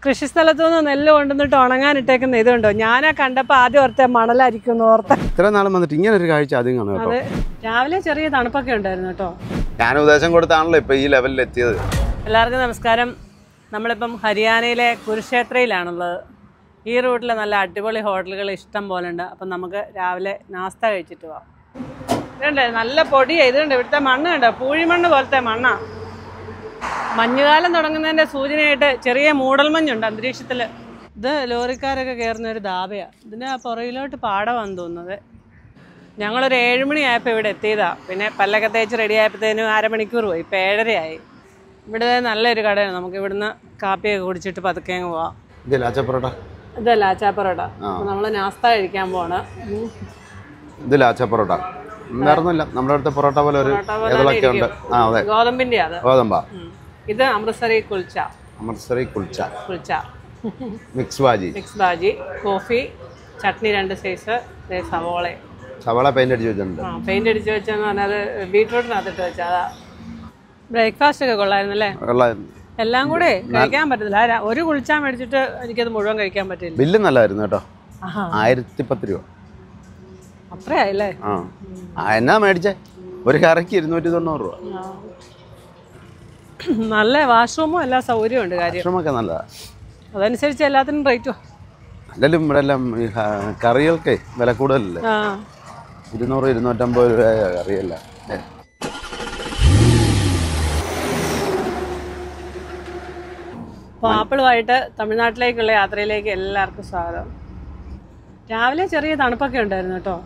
കൃഷിസ്ഥലത്തു നിന്ന് നെല്ല് കൊണ്ടുവന്നിട്ട് ഉണങ്ങാനിട്ടേക്കുന്ന ഇതുണ്ടോ? ഞാനാ കണ്ടപ്പോൾ ആദ്യം ഓർത്തെ മണലായിരിക്കും ഓർത്തെ. ഇത്ര നാളും വന്നിട്ട് ഇങ്ങനെ ഒരു കാഴ്ച ആദ്യം കാണും കേട്ടോ. അതെ, രാവിലെ ചെറിയ തണുപ്പൊക്കെ ഉണ്ടായിരുന്നു കേട്ടോ. ഞാൻ ഉപദേശം കൊടുത്താണല്ലോ ഇപ്പൊ ഈ ലെവലിൽ എത്തിയത്. എല്ലാവർക്കും നമസ്കാരം. നമ്മളിപ്പം ഹരിയാനയിലെ കുരുക്ഷേത്രയിലാണുള്ളത്. ഈ റൂട്ടിൽ നല്ല അടിപൊളി ഹോട്ടലുകൾ ഇഷ്ടം പോലെ ഉണ്ട്. അപ്പം നമുക്ക് രാവിലെ നാസ്ത കഴിച്ചിട്ട് പോവാം. ഇതുണ്ട്, നല്ല പൊടിയാണ്. ഇതുണ്ട്, ഇവിടുത്തെ മണ്ണ് കണ്ടോ, പൂഴിമണ്ണ് പോലത്തെ മണ്ണാണ്. മഞ്ഞുകാലം തുടങ്ങുന്നതിൻ്റെ സൂചനയായിട്ട് ചെറിയ മൂടൽമഞ്ഞുണ്ട് അന്തരീക്ഷത്തിൽ. ഇത് ലോറിക്കാരൊക്കെ കയറുന്ന ഒരു ധാബയാണ്. ഇതിന് പുറകിലോട്ട് പാടമാണെന്ന് തോന്നുന്നത്. ഞങ്ങളൊരു 7 മണിയായപ്പോൾ ഇവിടെ എത്തിയതാണ്. പിന്നെ പല്ലൊക്കെ തേച്ച് റെഡി ആയപ്പോഴത്തേനും അരമണിക്കൂർ പോയി. ഇപ്പോൾ 7:30 ഇവിടെ നല്ലൊരു കടയാണ്. നമുക്ക് ഇവിടുന്ന് കാപ്പിയൊക്കെ കുടിച്ചിട്ട് പതുക്കെ അങ്ങ് പോവാം. ഇത് ലാച്ചാ പൊറോട്ട. നമ്മൾ നാസ്ത കഴിക്കാൻ പോവാണ്. ഇത് ലാച്ചാ പൊറോട്ട വേറൊന്നുമില്ല, നമ്മുടെ അടുത്ത പൊറോട്ട പോലെ ഒരു ഗോതമ്പിന്റെ. ഗോതമ്പാ. ഇത് Amritsari kulcha. Mix bhaji, coffee, chutney 2 size, സവാള പെയിന്റ് അടിച്ച് വെച്ചിട്ടുണ്ട്. പെയിന്റ് അടിച്ച് വെച്ചെന്ന് പറഞ്ഞാൽ ബീട്രൂട്ടിനകത്തിട്ട് വെച്ചാൽ അതാ. ബ്രേക്ക്ഫാസ്റ്റ് ഒക്കെ കൊള്ളായിരുന്നു അല്ലേ? എല്ലാം കൂടെ കഴിക്കാൻ പറ്റത്തില്ല. ഒരു കുളിച്ചാ മേടിച്ചിട്ട് എനിക്കത് മുഴുവൻ കഴിക്കാൻ പറ്റില്ല. ബില്ല് നല്ലായിരുന്നു കേട്ടോ. 1010 രൂപ. അത്രയായില്ലേ? എന്നാ മേടിച്ചേ? ഒരു കറിക്ക് 290 രൂപ. നല്ല വാഷ്റൂമും എല്ലാ സൗകര്യവും ഉണ്ട്. വാഷ്റൂമൊക്കെ നല്ലതാ. അതനുസരിച്ച് എല്ലാത്തിനും റേറ്റോ. അല്ലെങ്കിലും ഇവിടെ എല്ലാം കറികൾക്ക് വില കൂടുതലല്ലേ. 200-250 രൂപ കറിയല്ല. അപ്പോൾ ആപ്പിളുമായിട്ട് തമിഴ്നാട്ടിലേക്കുള്ള യാത്രയിലേക്ക് എല്ലാവർക്കും സ്വാഗതം. രാവിലെ ചെറിയ തണുപ്പൊക്കെ ഉണ്ടായിരുന്നു കേട്ടോ.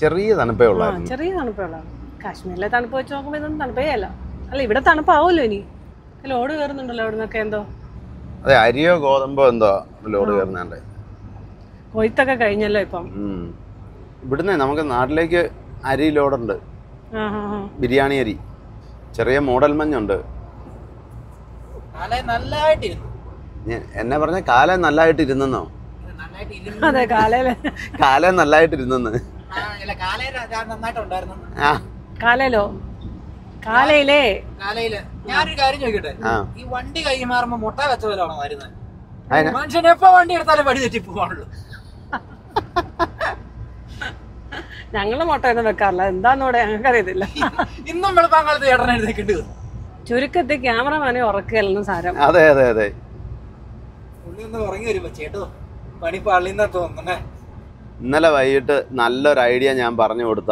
ചെറിയ തണുപ്പേ ഉള്ളായിരുന്നു. ചെറിയ തണുപ്പേ ഉള്ളായിരുന്നു. കാശ്മീരിലെ തണുപ്പ് വെച്ച് നോക്കുമ്പോൾ ഇതൊന്നും തണുപ്പേ അല്ല. അല്ല, ഇവിടെ തണുപ്പാവുമല്ലോ ഇനി. ലോഡ് കയറുന്നുണ്ടല്ലോ ഇവിടെ നിന്നൊക്കെ. എന്തോ അതെ, അരിയോ ഗോതമ്പോ എന്തോ ലോഡ് കയറുന്നുണ്ട്. കൊയ്ത്തൊക്കെ കഴിഞ്ഞല്ലോ ഇപ്പം. ഇവിടുന്ന് നമുക്ക് നാട്ടിലേക്ക് അരി ലോഡുണ്ട്. ബിരിയാണി അരി, ചെറിയ മൂടൽ മഞ്ഞുണ്ട്. എന്നെ പറഞ്ഞ കാലം നല്ലതായിട്ട് ഇരുന്നോ? അതെ, കാലം നല്ലതായിട്ടിരുന്നെന്ന്. കാലയിലോ? കാലയിലേ ഞാനൊരു കാര്യം ചോദിക്കട്ടെ, ഈ വണ്ടി കൈമാറുമ്പോ മുട്ട വെച്ച പോലാണോ വരുന്നത്? മനുഷ്യൻ എപ്പോ വണ്ടി എടുത്താലും വടി തെറ്റി പോവാണല്ലോ. ഞങ്ങള് മുട്ടയൊന്നും വെക്കാറില്ല. എന്താന്നോടെ ഞങ്ങൾക്കറിയത്തില്ല. ഇന്നും വെളുപ്പാങ്കാലത്ത് ചേട്ടനെ എഴുതേക്കേണ്ടി വരും. ചുരുക്കത്തിൽ ക്യാമറമാനെ ഉറക്കുകയല്ലെന്ന് സാരം. അതെ അതെ അതെ, പുള്ളി ഒന്ന് ഉറങ്ങി വരുമ്പോ ചേട്ടോ പണി പള്ളിന്നാ തോന്നണേ. ഇന്നലെ വൈകിട്ട് നല്ലൊരു ഐഡിയ ഞാൻ പറഞ്ഞു കൊടുത്ത.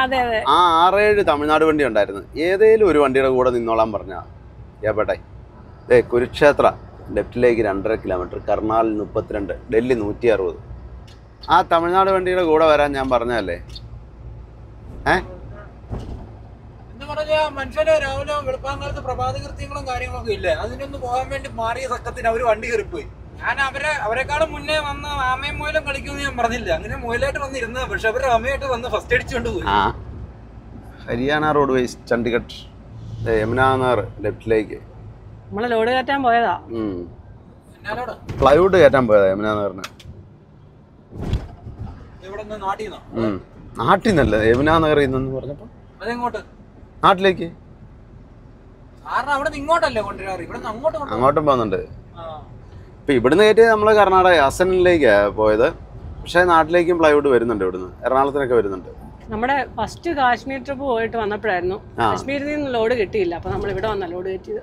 അതെ അതെ, ആ 6-7 തമിഴ്നാട് വണ്ടി ഉണ്ടായിരുന്നു. ഏതേലും ഒരു വണ്ടിയുടെ കൂടെ നിന്നോളാൻ പറഞ്ഞ ഏപ്പട്ടെ. കുരുക്ഷേത്ര ലെഫ്റ്റിലേക്ക് 2.5 കിലോമീറ്റർ, കർണാൽ 32, ഡൽഹി 160. ആ തമിഴ്നാട് വണ്ടിയുടെ കൂടെ വരാൻ ഞാൻ പറഞ്ഞതല്ലേ. എന്ന് പറഞ്ഞാ മനുഷ്യരെ രാവിലെ വെളുപ്പാങ്കാലത്ത് പ്രഭാത കൃത്യങ്ങളും കാര്യങ്ങളൊക്കെ ഇല്ലേ, അതിനൊന്ന് പോകാൻ വേണ്ടി മാറിയ സക്കത്തിന് അവര് വണ്ടി കയറിപ്പോയി. ഞാൻ അവരെക്കാളും മുന്നേ വന്ന് ആമയും മുയലും കളിക്കുമെന്ന് ഞാൻ പറഞ്ഞില്ല. അങ്ങനെ മുയലായിട്ട് വന്നിരുന്നത്, പക്ഷെ അവരുടെ ആമയായിട്ട് വന്ന് ഫസ്റ്റ് അടിച്ചുകൊണ്ട് പോയി. ഹരിയാന റോഡ് വൈസ് ചണ്ഡിഗഡ് യമുനാനഗർ ലെഫ്റ്റിലേക്ക് നമ്മളെ ലോഡ് കയറ്റാൻ പോയതാ. പ്ലൈവുഡ് കയറ്റാൻ പോയതാ യമുനാനഗറിന്. നാട്ടിൽ നിന്നല്ല, യമുനാനഗറിൽ നിന്ന് പറഞ്ഞപ്പോ അതെങ്ങോട്ട്? നാട്ടിലേക്ക്. അങ്ങോട്ടും പോകുന്നുണ്ട്. ഇപ്പൊ ഇവിടുന്ന് കയറ്റി നമ്മള് കർണാടക അസനിലേക്കാണ് പോയത്. പക്ഷെ നാട്ടിലേക്കും പ്ലൈവുഡ് വരുന്നുണ്ട്, ഇവിടുന്ന് എറണാകുളത്തിനൊക്കെ വരുന്നുണ്ട്. നമ്മുടെ ഫസ്റ്റ് കാശ്മീർ ട്രിപ്പ് പോയിട്ട് വന്നപ്പോഴായിരുന്നു. കാശ്മീരിൽ നിന്ന് ലോഡ് കിട്ടിയില്ല. അപ്പൊ നമ്മൾ ഇവിടെ വന്ന ലോഡ് കയറ്റിയത്.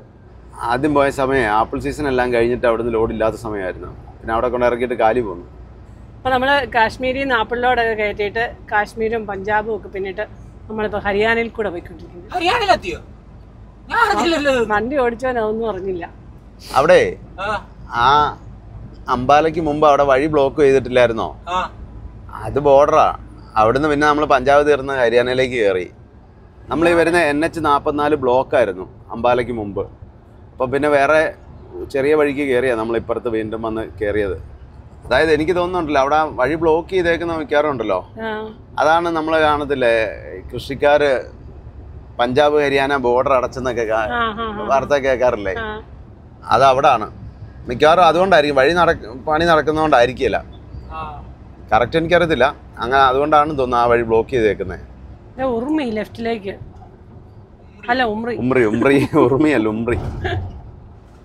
ആദ്യം പോയ സമയം ആപ്പിൾ സീസൺ എല്ലാം കഴിഞ്ഞിട്ട് അവിടുന്ന് ലോഡ് ഇല്ലാത്ത സമയമായിരുന്നു. പിന്നെ അവിടെ കൊണ്ട് ഇറക്കിയിട്ട് കാലി പോന്നു. അപ്പൊ നമ്മള് കാശ്മീരിൽ നിന്ന് ആപ്പിൾ ലോഡൊക്കെ കയറ്റിയിട്ട് കാശ്മീരും പഞ്ചാബും ഒക്കെ പിന്നിട്ട് നമ്മളിപ്പോ ഹരിയാനയിൽ കൂടെ പോയിക്കൊണ്ടിരിക്കുന്നു. വണ്ടി ഓടിച്ചവനൊന്നും അറിഞ്ഞില്ല. അവിടെ ആ അംബാലയ്ക്ക് മുമ്പ് അവിടെ വഴി ബ്ലോക്ക് ചെയ്തിട്ടില്ലായിരുന്നോ? അത് ബോർഡറാ. അവിടുന്ന് പിന്നെ നമ്മൾ പഞ്ചാബ് തീർന്ന് ഹരിയാനയിലേക്ക് കയറി. നമ്മൾ ഈ വരുന്ന NH44 ബ്ലോക്കായിരുന്നു അംബാലയ്ക്ക് മുമ്പ്. അപ്പം പിന്നെ വേറെ ചെറിയ വഴിക്ക് കയറിയാണ് നമ്മൾ ഇപ്പുറത്ത് വീണ്ടും വന്ന് കയറിയത്. അതായത് എനിക്ക് തോന്നുന്നുണ്ടല്ലോ, അവിടെ വഴി ബ്ലോക്ക് ചെയ്തേക്കുന്ന മിക്കാറുണ്ടല്ലോ. അതാണ് നമ്മൾ കാണത്തില്ലേ, കൃഷിക്കാര് പഞ്ചാബ് ഹരിയാന ബോർഡർ അടച്ചെന്നൊക്കെ വാർത്ത കേൾക്കാറില്ലേ. അത് അവിടാണ് മിക്കവാറും. അതുകൊണ്ടായിരിക്കും പണി നടക്കുന്നതുകൊണ്ടായിരിക്കില്ല. കറക്റ്റ് എനിക്കറിയത്തില്ല. അങ്ങനെ അതുകൊണ്ടാണ് തോന്നുന്നു ആ വഴി ബ്ലോക്ക് ചെയ്തേക്കുന്നത്. ലെഫ്റ്റിലേക്ക് അല്ല, ഉമ്രി ഉമ്രിയല്ല ഉമ്രി.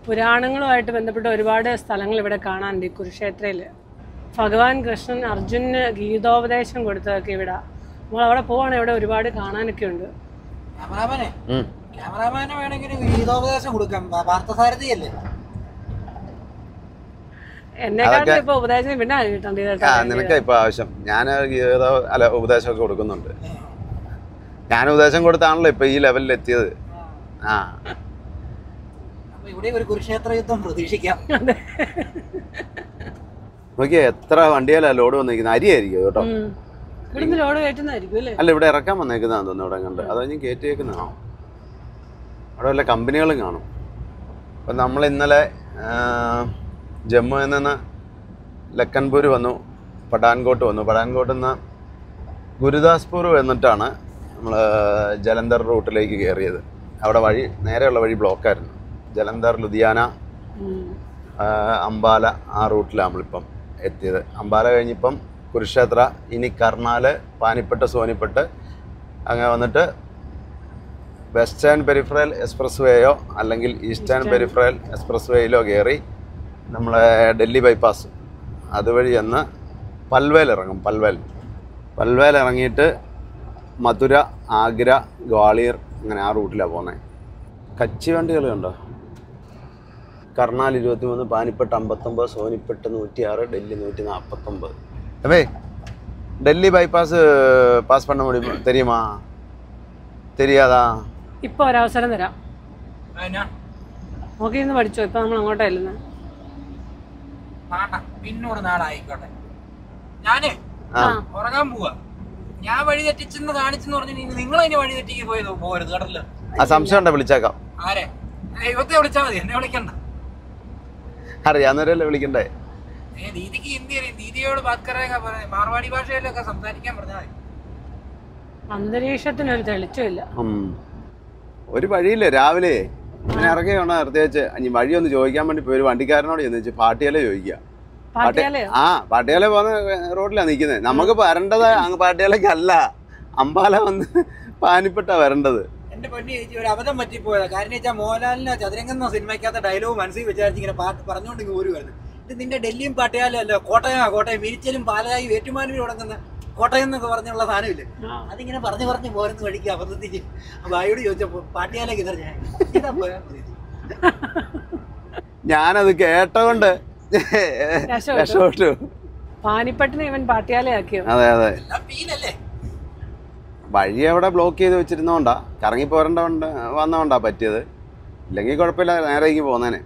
പുരാണങ്ങളുമായിട്ട് ബന്ധപ്പെട്ട ഒരുപാട് സ്ഥലങ്ങൾ ഇവിടെ കാണാനുണ്ട് ഈ കുരുക്ഷേത്രയിൽ. ഭഗവാൻ കൃഷ്ണൻ അർജുനന് ഗീതോപദേശം കൊടുത്തതൊക്കെ ഇവിടെ. നമ്മൾ അവിടെ പോവാണെങ്കിൽ ഇവിടെ ഒരുപാട് കാണാനൊക്കെ ഉണ്ട്. ക്യാമറാമാനെ വേണമെങ്കിൽ ഗീതോപദേശം കൊടുക്കാം. പാർത്ഥസാരഥിയല്ലേ എന്നെക്കാളും ഇപ്പൊ ഉപദേശം പിന്നെ കിട്ടേണ്ടത്. നിനക്ക് ഇപ്പൊ ആവശ്യം. ഞാൻ ഉപദേശമൊക്കെ കൊടുക്കുന്നുണ്ട്. ഞാൻ ഉപദേശം കൊടുത്താണല്ലോ ഇപ്പൊ ഈ ലെവലിൽ എത്തിയത്. ഇവിടെ ഒരു കുരുക്ഷേത്ര യുദ്ധം പ്രതീക്ഷിക്കാം. നോക്കിയാ എത്ര വണ്ടിയല്ല ലോഡ് വന്നിരിക്കുന്നത്. അരിയായിരിക്കും കേട്ടോ. ലോഡ് കയറ്റുന്നതായിരിക്കും അല്ലേ? അല്ല, ഇവിടെ ഇറക്കാൻ വന്നേക്കുന്നതാന്ന് തോന്നുന്നു. ഇവിടെ കണ്ട് അത് കഴിഞ്ഞ് കയറ്റിയേക്കുന്നതാണോ? അവിടെ വല്ല കമ്പനികളും കാണും. അപ്പം നമ്മൾ ഇന്നലെ ജമ്മുവിൽ നിന്ന് ലഖൻപൂർ വന്നു, പഠാൻകോട്ട് വന്നു. പഠാൻകോട്ടിൽ നിന്ന് ഗുരുദാസ്പൂർ വന്നിട്ടാണ് നമ്മൾ ജലന്ധർ റൂട്ടിലേക്ക് കയറിയത്. അവിടെ നേരെയുള്ള വഴി ബ്ലോക്കായിരുന്നു. ജലന്ധർ, ലുധിയാന, അംബാല ആ റൂട്ടിലാണ് നമ്മളിപ്പം എത്തിയത്. അംബാല കഴിഞ്ഞിപ്പം കുരുക്ഷേത്ര, ഇനി കർണാൽ, പാനിപ്പെട്ട്, സോനിപ്പെട്ട് അങ്ങനെ വന്നിട്ട് വെസ്റ്റേൺ പെരിഫറൽ എക്സ്പ്രസ് വേയോ അല്ലെങ്കിൽ ഈസ്റ്റേൺ പെരിഫറൽ എക്സ്പ്രസ് വേയിലോ കയറി നമ്മളെ ഡൽഹി ബൈപ്പാസ് അതുവഴി ചെന്ന് പൽവേൽ ഇറങ്ങും. പൽവേൽ ഇറങ്ങിയിട്ട് മധുര, ആഗ്ര, ഗ്വാളിയർ അങ്ങനെ ആ റൂട്ടിലാണ് പോകുന്നത്. കച്ചി വണ്ടികൾ കണ്ടോ? കർണാൽ 23, പാനിപ്പെട്ട് 59, സോനിപ്പെട്ട് 106, ഡൽഹി 149. അപ്പേ ഡൽഹി ബൈപ്പാസ് പാസ് பண்ண முடியுமா? தெரியுமா? தெரியாதா? ഇപ്പൊ ഒരവസരം തരാം. നോക്കി ഇന്ന് പഠിച്ചോ. ഇപ്പൊ നമ്മൾ അങ്ങോട്ടല്ലേ പിന്നൊരു നാളായിക്കോട്ടെ. ഞാന് ഉറങ്ങാൻ പോവാ. ഞാൻ വഴി തെറ്റിച്ചെന്ന് കാണിച്ചെന്ന് പറഞ്ഞു. നിങ്ങൾ അതിന് വഴി തെറ്റിക്ക് പോകരുത് കേട്ടല്ലോ. ആ സംശയം ഉണ്ടോ? വിളിച്ചേക്കാം. ആരെ? ദൈവത്തെ വിളിച്ചാൽ മതി, എന്നെ വിളിക്കണ്ട. അറിയാവുന്നവരല്ലേ വിളിക്കണ്ടേ? ദീദിക്ക് ഹിന്ദി അറിയാം. ദീദിയോട് മാർവാടി ഭാഷയിലൊക്കെ സംസാരിക്കാൻ പറഞ്ഞാൽ മതി. അന്തരീക്ഷത്തിനൊരു തെളിച്ചമില്ല. ഒരു വഴിയില്ലേ രാവിലെ ഇങ്ങനെ ഇറങ്ങിയാണ്. പ്രത്യേകിച്ച് ഇനി വഴിയൊന്ന് ചോദിക്കാൻ വേണ്ടി പോയി ഒരു വണ്ടിക്കാരനോട് ചെന്ന് പാട്ടിയാലേ ചോദിക്കുക. പാട്ടിയാല പോകുന്ന റോഡിലാണ് നിൽക്കുന്നത്. നമുക്ക് വരേണ്ടത് അങ്ങ് പാട്ടിയാലേക്കല്ല, അമ്പാല വന്ന് പാനിപ്പെട്ടാ വരേണ്ടത്. എന്റെ പൊന്നി ചേച്ചി, ഒരു അബദ്ധം പറ്റിപ്പോയതാ. കാരണം വെച്ചാൽ മോഹൻലാലിന്റെ ചതുരംഗം സംസാരിക്കാത്ത ഡയലോഗ് മനസ്സിൽ വിചാരിച്ച് ഇങ്ങനെ പാട്ട് പറഞ്ഞുകൊണ്ട് ഒരു വരുന്നത്. ഇത് നിന്റെ ഡൽഹിയും പാട്ടിയാലും അല്ല, കോട്ടയം മിരിച്ചലും പാലായി ഏറ്റുമാനൂർ തുടങ്ങുന്ന കോട്ടയം എന്നൊക്കെ പറഞ്ഞുള്ള സാധനമില്ലേ, അതിങ്ങനെ പറഞ്ഞു പോരുന്ന വഴിക്ക് അബദ്ധത്തിച്ച് ഭായിയോട് ചോദിച്ചപ്പോ പാട്ടിയാലേക്ക് ഞാനത് കേട്ടോണ്ട് രക്ഷപ്പെട്ടു. പാനിപ്പട്ടിനെ ഇവൻ പാട്ടിയാലയാക്കിയോ? അതെ വഴി അവിടെ ബ്ലോക്ക് ചെയ്ത് വെച്ചിരുന്നോണ്ടാ, കറങ്ങി വന്നോണ്ടാ പറ്റിയത്. ഇല്ലെങ്കിൽ കുഴപ്പമില്ല, നേരേക്ക് പോന്നേനെ.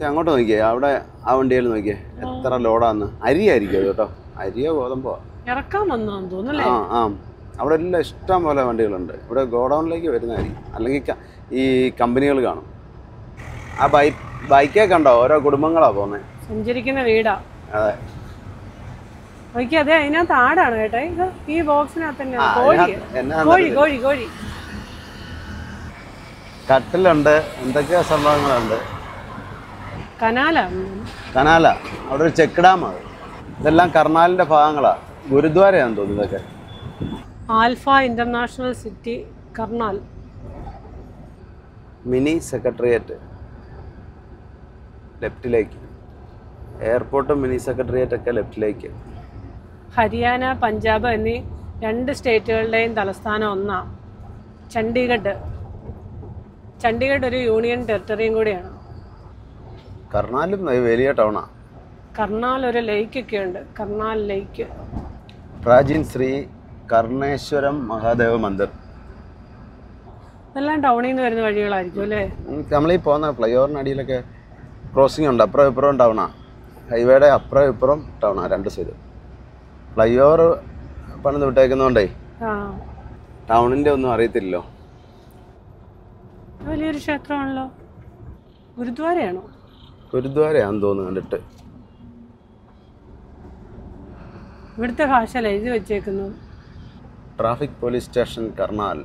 അങ്ങോട്ട് നോക്കിയേ, അവിടെ ആ വണ്ടിയിൽ നോക്കിയേ എത്ര ലോഡാന്ന്. അരിയായിരിക്കും അത് കേട്ടോ, അരിയോ ഗോതമ്പോ ഇറക്കാൻ വന്നോന്ന് തോന്നുന്നല്ലേ. അവിടെ എല്ലാം ഇഷ്ടം പോലെ വണ്ടികളുണ്ട്. ഇവിടെ ഗോഡൗണിലേക്ക് വരുന്നതായിരിക്കും, അല്ലെങ്കിൽ ഈ കമ്പനികൾ കാണും. ആ ബൈക്കേ കണ്ടോ, ഓരോ കുടുംബങ്ങളാ പോകുന്നത്. സഞ്ചരിക്കുന്ന വീടാ. അതെ നോക്കി, അതെ അതിനകത്ത് ആടാണ് കേട്ടോ. ഇത് ഈ ബോക്സിനകത്ത് തന്നെ കോഴി കട്ടിലുണ്ട്, എന്തൊക്കെയോ സംഭവങ്ങളുണ്ട്. കനാല അവിടെ ഒരു ചെക്ക് ഡാമാണ്. ഇതെല്ലാം കർണാലിന്റെ ഭാഗങ്ങളാ. ഗുരുദ്വാരയാണെന്ന് തോന്നുന്നു ഇതൊക്കെ. Alpha international city Karnal. Mini secretariat ലെഫ്റ്റിലേക്ക്, എയർപോർട്ടും മിനി സെക്രട്ടേറിയറ്റ് ഒക്കെ ലെഫ്റ്റിലേക്ക്. ഹരിയാന, പഞ്ചാബ് എന്നീ 2 സ്റ്റേറ്റുകളുടെയും തലസ്ഥാനം ഒന്നാണ് ചണ്ഡീഗഡ് ഒരു യൂണിയൻ ടെറിട്ടറിയും കൂടിയാണ്. കർണാലും വലിയ ടൗണാ. കർണാൽ ഒരു ലേക്കൊക്കെ ഉണ്ട്, കർണാൽ ലേക്ക്. പ്രാചീൻ ശ്രീ കർണേശ്വരം മഹാദേവ മന്ദിർ. ഇതെല്ലാം ടൗണിൽ നിന്ന് വരുന്ന വഴികളായിരിക്കും അല്ലേ? നമ്മളീ പോകുന്ന ഫ്ലൈ ഓവറിനടിയിലൊക്കെ ക്രോസിംഗ് ഉണ്ട്. അപ്പുറം ഇപ്പുറം ടൗണാ. ഹൈവേയുടെ അപ്പുറം ഇപ്പുറം ടൗണാ, 2 സൈഡ്. ഫ്ലൈ ഓവർ പണിത് വിട്ടേക്കുന്നോണ്ടേ ടൗണിന്റെ ഒന്നും അറിയത്തില്ലല്ലോ. വലിയൊരു ക്ഷേത്രമാണല്ലോ. ഗുരുദ്വാരയാണോ? ഗുരുദ്വാരയാണെന്ന് തോന്നുന്നു കണ്ടിട്ട്. ഇവിടുത്തെ ഭാഷയിൽ എഴുതി വെച്ചേക്കുന്നു. Traffic police station Karnal.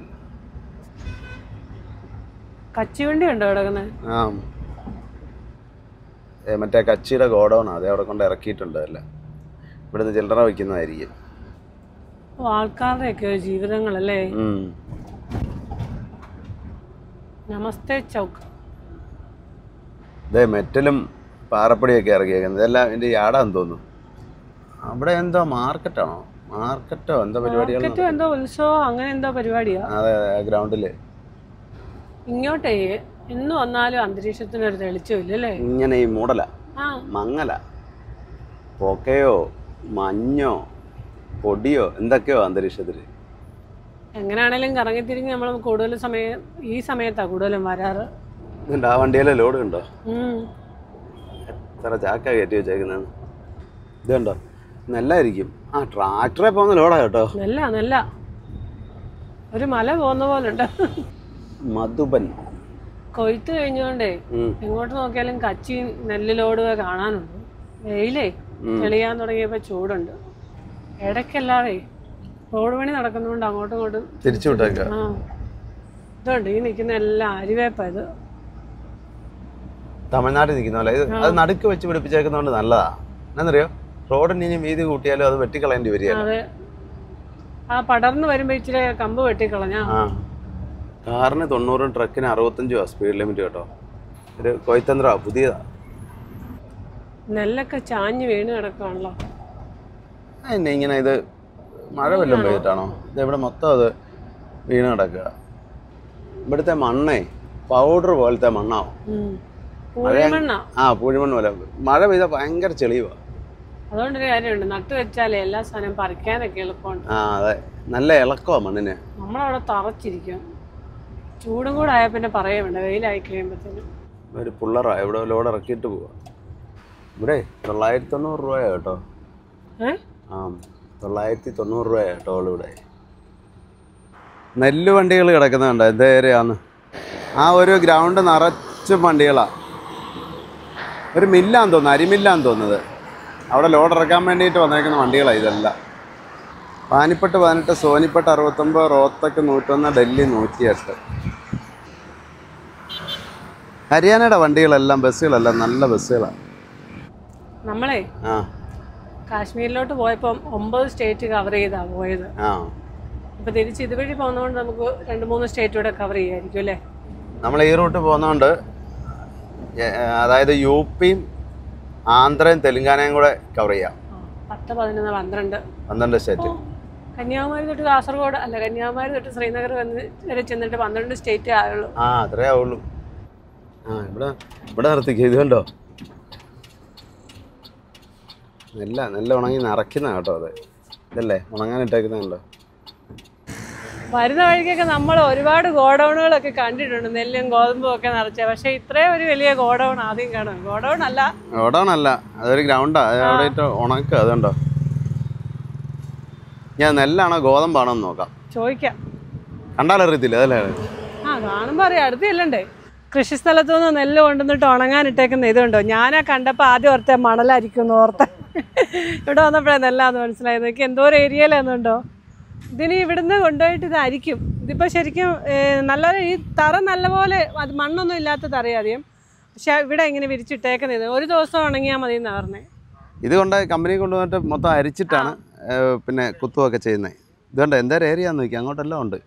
കച്ചിവണ്ടി ഉണ്ടോ കിടക്കുന്നത്? മറ്റേ കച്ചിയുടെ ഗോഡൗണാണ്, അത് അവിടെ കൊണ്ട് ഇറക്കിയിട്ടുണ്ട്. അല്ല, ഇവിടുന്ന് ചില്ലറ വയ്ക്കുന്നതായിരിക്കും. ആൾക്കാരുടെയൊക്കെ ജീവിതങ്ങളല്ലേ. നമസ്തേ ചൗക്ക്. ഇതേ മെറ്റലും പാറപ്പൊടിയൊക്കെ ഇറക്കിയേക്കുന്നത് ഇതെല്ലാം എൻ്റെ യാടാന്ന് തോന്നുന്നു. അവിടെ എന്തോ മാർക്കറ്റാണോ മാർക്കറ്റോ എന്തോ പരിപാടികൾ എന്തോ ഉത്സവം അങ്ങനെ എന്തോ പരിപാടിയാ. അതെ ഗ്രൗണ്ടില് ഇങ്ങോട്ടേ എന്ന് വന്നാലും അന്തരീക്ഷത്തിനൊരു തെളിച്ചമില്ലല്ലേ. ഇങ്ങനെ ഈ മൂടല മങ്ങല പൊക്കയോ മഞ്ഞോ പൊടിയോ എന്തൊക്കെയോ അന്തരീക്ഷത്തിൽ. എങ്ങനെയാണേലും കറങ്ങിത്തിരിഞ്ഞ് നമ്മൾ കൂടുതൽ സമയം ഈ സമയത്താ കൂടുതലും വരാറ്. ആ വണ്ടിയിലെ ലോഡ് ഉണ്ടോ? എത്ര ചാക്ക കയറ്റി വെച്ചേക്കുന്നത്. ഇത് കണ്ടോ നെല്ലായിരിക്കും. ആ ട്രാക്ടറെ പോകുന്ന ലോഡാ കേട്ടോ. നെല്ല ഒരു മല പോകുന്ന പോലെ ഉണ്ട്. മധുബൻ കൊയ്ത്ത് കഴിഞ്ഞോണ്ടേ എങ്ങോട്ട് നോക്കിയാലും കച്ചി നെല്ല് ലോഡ് കാണാനുണ്ട്. വെയിലേ തെളിയാൻ തുടങ്ങിയപ്പോ ചൂടുണ്ട്. ഇടയ്ക്കല്ലാതെ റോഡ് പണി നടക്കുന്നോണ്ട് അങ്ങോട്ടും ഇങ്ങോട്ടും തിരിച്ചു വിട്ടേക്ക. ഇതുണ്ട് ഈ നിൽക്കുന്ന എല്ലാം അരിവേപ്പ. ഇത് തമിഴ്നാട്ടിൽ നിൽക്കുന്നല്ലേ. ഇത് അത് നടുക്ക് വെച്ച് പിടിപ്പിച്ചേക്കുന്നോണ്ട് നല്ലതാ. എന്നറിയോ റോഡിന് ഇനി വീതി കൂട്ടിയാലും അത് വെട്ടിക്കളയേണ്ടി വരികയല്ല. അതെ ആ പടർന്ന് വരുമ്പോ ഇച്ചിരി കമ്പ് വെട്ടിക്കളഞ്ഞാ. കാറിന് 90 ട്രക്കിന് 65 സ്പീഡ് ലിമിറ്റ് കേട്ടോ. ഒരു കൊയ്ത്തന്ത്ര പുതിയതാ. നെല്ലൊക്കെ ചാഞ്ഞ് വീണ് കിടക്കുവാണല്ലോ. എന്നെ ഇങ്ങനെ ഇത് മഴ വല്ലതും പെയ്തിട്ടാണോ? ഇതെവിടെ മൊത്തം അത് വീണ് കിടക്കുക. ഇവിടുത്തെ മണ്ണേ പൗഡർ പോലത്തെ മണ്ണാവും. പൂഴിമണ്ണ് പോലെ. മഴ പെയ്താൽ ഭയങ്കര ചെളിയുവാ. അതുകൊണ്ടൊരു കാര്യമുണ്ട്, നട്ടു വെച്ചാലേ എല്ലാ സാധനം പറിക്കാനൊക്കെ എളുപ്പമുണ്ട്. അതെ നല്ല ഇളക്കമാ മണ്ണിന്. നമ്മളവിടെ തറച്ചിരിക്കും. ചൂടും കൂടെ ആയാൽ പിന്നെ പറയാൻ വേണ്ട, വെയിലായി കഴിയുമ്പോഴത്തേനും. ഒരു പുള്ളറാ ഇവിടെ ലോഡ് ഇറക്കിയിട്ട് പോവാ. ഇവിടെ 990 രൂപയാ കേട്ടോ. 990 രൂപയാ ടോൾ ഇവിടെ. നെല്ല് വണ്ടികൾ കിടക്കുന്നുണ്ട്. എന്തേരെയാന്ന് ആ ഒരു ഗ്രൗണ്ട് നിറച്ച് വണ്ടികളാ. ഒരു മില്ലാന്ന് തോന്നുന്നു, അരിമില്ലാന്ന് തോന്നുന്നത്. അവിടെ ലോഡ് ഇറക്കാൻ വേണ്ടിയിട്ട് വന്നേക്കുന്ന വണ്ടികളാണ് ഇതെല്ലാം. പാനിപ്പട്ട് 18, സോനിപ്പട്ട് 69, റോത്തക്ക് 101, ഡൽഹി 108. ഹരിയാനയുടെ വണ്ടികളെല്ലാം ബസ്സുകളെല്ലാം നല്ല ബസ്സുകളാണ്. നമ്മളെ കാശ്മീരിലോട്ട് പോയപ്പം 9 സ്റ്റേറ്റ് കവർ ചെയ്താ പോയത്. അപ്പൊ തിരിച്ച് ഇതുവഴി പോകുന്നതുകൊണ്ട് നമുക്ക് 2-3 സ്റ്റേറ്റ് കൂടെ കവർ ചെയ്യായിരിക്കും അല്ലേ? നമ്മൾ ഈ റൂട്ട് പോകുന്നതുകൊണ്ട് അതായത് യുപിയും ആന്ധ്രയും തെലുങ്കാനയും കൂടെ കവർ ചെയ്യാം. 10, 11, 12 സ്റ്റേറ്റ്. കന്യാകുമാരി തൊട്ട് കാസർഗോഡ് അല്ല, കന്യാകുമാരി തൊട്ട് ശ്രീനഗർ വരെ ചെന്നിട്ട് 12 സ്റ്റേറ്റ് ആയുള്ളൂ. അത്രേ ആവുള്ളൂ. ഇവിടെ നിർത്തിക്കുക. ഇത് കണ്ടോ നെല്ല ഉണങ്ങി നിറയ്ക്കുന്ന കേട്ടോ. അത് ഇതല്ലേ ഉണങ്ങാനിട്ടേക്കുന്നുണ്ടോ? വരുന്ന വഴിക്കൊക്കെ നമ്മൾ ഒരുപാട് ഗോഡൗണുകളൊക്കെ കണ്ടിട്ടുണ്ട്, നെല്ലും ഗോതമ്പും ഒക്കെ നിറച്ച. പക്ഷെ ഇത്രയും ഒരു വലിയ ഗോഡൗൺ ആദ്യം കാണും. ഗോഡൗൺ അല്ല അതൊരു ഗ്രൗണ്ടാ. അവിടെ ഉണക്കുക. അതുണ്ടോ ഞാൻ നെല്ലാണോ ഗോതമ്പാണോ എന്ന് നോക്കാം, ചോദിക്കാം. കണ്ടാലറിയത്തില്ല അതല്ലേ? കാണുമ്പോ അറിയാം, അടുത്ത് ചെല്ലണ്ടേ. കൃഷിസ്ഥലത്തു നിന്ന് നെല്ല് കൊണ്ടുവന്നിട്ട് ഉണങ്ങാനിട്ടേക്കുന്ന ഇതുണ്ടോ? ഞാനാ കണ്ടപ്പോൾ ആദ്യം ഓർത്തെ മണലായിരിക്കും ഓർത്തെ. ഇവിടെ വന്നപ്പോഴേ നെല്ലാന്ന് മനസ്സിലായത്. എനിക്ക് എന്തോ ഒരു ഏരിയയിലെന്നുണ്ടോ ഇതിന് ഇവിടുന്ന് കൊണ്ടുപോയിട്ട് ഇതായിരിക്കും. ഇതിപ്പോൾ ശരിക്കും നല്ല ഈ തറ നല്ലപോലെ അത് മണ്ണൊന്നും ഇല്ലാത്ത തറയാദ്യം. പക്ഷെ ഇവിടെ ഇങ്ങനെ വിരിച്ചിട്ടേക്കുന്നത് ഒരു ദിവസം ഉണങ്ങിയാൽ മതി എന്നാ പറഞ്ഞത്. ഇത് കൊണ്ട് കമ്പനി കൊണ്ടുവന്നിട്ട് മൊത്തം അരിച്ചിട്ടാണ് പിന്നെ കുത്തുവൊക്കെ ചെയ്യുന്നത്. ഇതുകൊണ്ട് എന്തായാലും ഏരിയാന്ന് നോക്കി അങ്ങോട്ടെല്ലാം ഉണ്ട്.